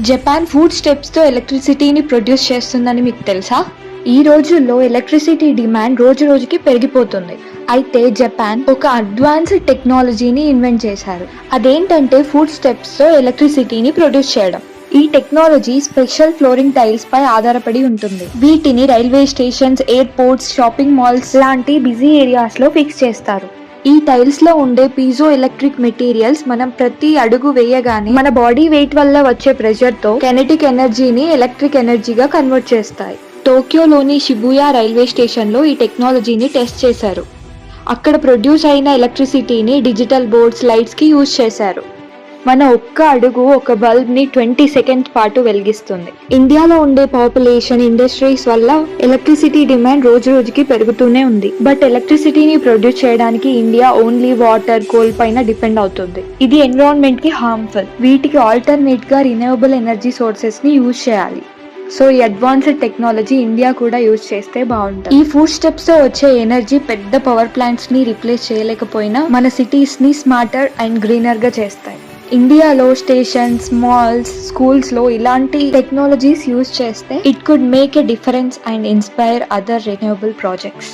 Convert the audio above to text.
Japan food steps తో ఎలక్ట్రిసిటీని produce చేస్తుందని మీకు తెలుసా? ఈ రోజుల్లో ఎలక్ట్రిసిటీ డిమాండ్ రోజు రోజుకి పెరిగిపోతుంది. అయితే జపాన్ ఒక అడ్వాన్స్డ్ టెక్నాలజీని ఇన్వెంట్ చేశారు. అదేంటంటే ఫుడ్ స్టెప్స్ తో ఎలక్ట్రిసిటీని ప్రొడ్యూస్ చేయడం. ఈ టెక్నాలజీ స్పెషల్ ఫ్లోరింగ్ టైల్స్ పై ఆధారపడి ఉంటుంది. వీటిని railway stations, airports, shopping malls లాంటి బిజీ ఏరియాస్ లో ఫిక్స్ చేస్తారు. ఈ టైల్స్ లో ఉండే పీజో ఎలక్ట్రిక్ మెటీరియల్స్ మనం ప్రతి అడుగు వేయగానే మన బాడీ వెయిట్ వల్ల వచ్చే ప్రెషర్ తో కెనెటిక్ ఎనర్జీని ఎలక్ట్రిక్ ఎనర్జీగా కన్వర్ట్ చేస్తాయి. టోక్యోలోని షిబుయా రైల్వే స్టేషన్ లో ఈ టెక్నాలజీని టెస్ట్ చేశారు. అక్కడ ప్రొడ్యూస్ అయిన ఎలక్ట్రిసిటీని డిజిటల్ బోర్డ్స్, లైట్స్ కి యూజ్ చేశారు. మన ఒక్క అడుగు ఒక బల్బ్ ని 20 సెకండ్స్ పాటు వెలిగిస్తుంది. ఇండియాలో ఉండే పాపులేషన్, ఇండస్ట్రీస్ వల్ల ఎలక్ట్రిసిటీ డిమాండ్ రోజు రోజుకి పెరుగుతూనే ఉంది. బట్ ఎలక్ట్రిసిటీని ప్రొడ్యూస్ చేయడానికి ఇండియా ఓన్లీ వాటర్, కోల్ పైన డిపెండ్ అవుతుంది. ఇది ఎన్విరాన్మెంట్ కి హార్మ్ఫుల్. వీటికి ఆల్టర్నేట్ గా రిన్యూవబుల్ ఎనర్జీ సోర్సెస్ ని యూజ్ చేయాలి. సో ఈ అడ్వాన్స్డ్ టెక్నాలజీ ఇండియా కూడా యూజ్ చేస్తే బాగుంటుంది. ఈ ఫుడ్ స్టెప్స్ తో వచ్చే ఎనర్జీ పెద్ద పవర్ ప్లాంట్స్ ని రిప్లేస్ చేయలేకపోయినా మన సిటీస్ ని స్మార్టర్ అండ్ గ్రీనర్ గా చేస్తాయి. ఇండియాలో స్టేషన్స్, మాల్స్, స్కూల్స్ లో ఇలాంటి టెక్నాలజీస్ యూజ్ చేస్తే it could make a difference and inspire other renewable projects.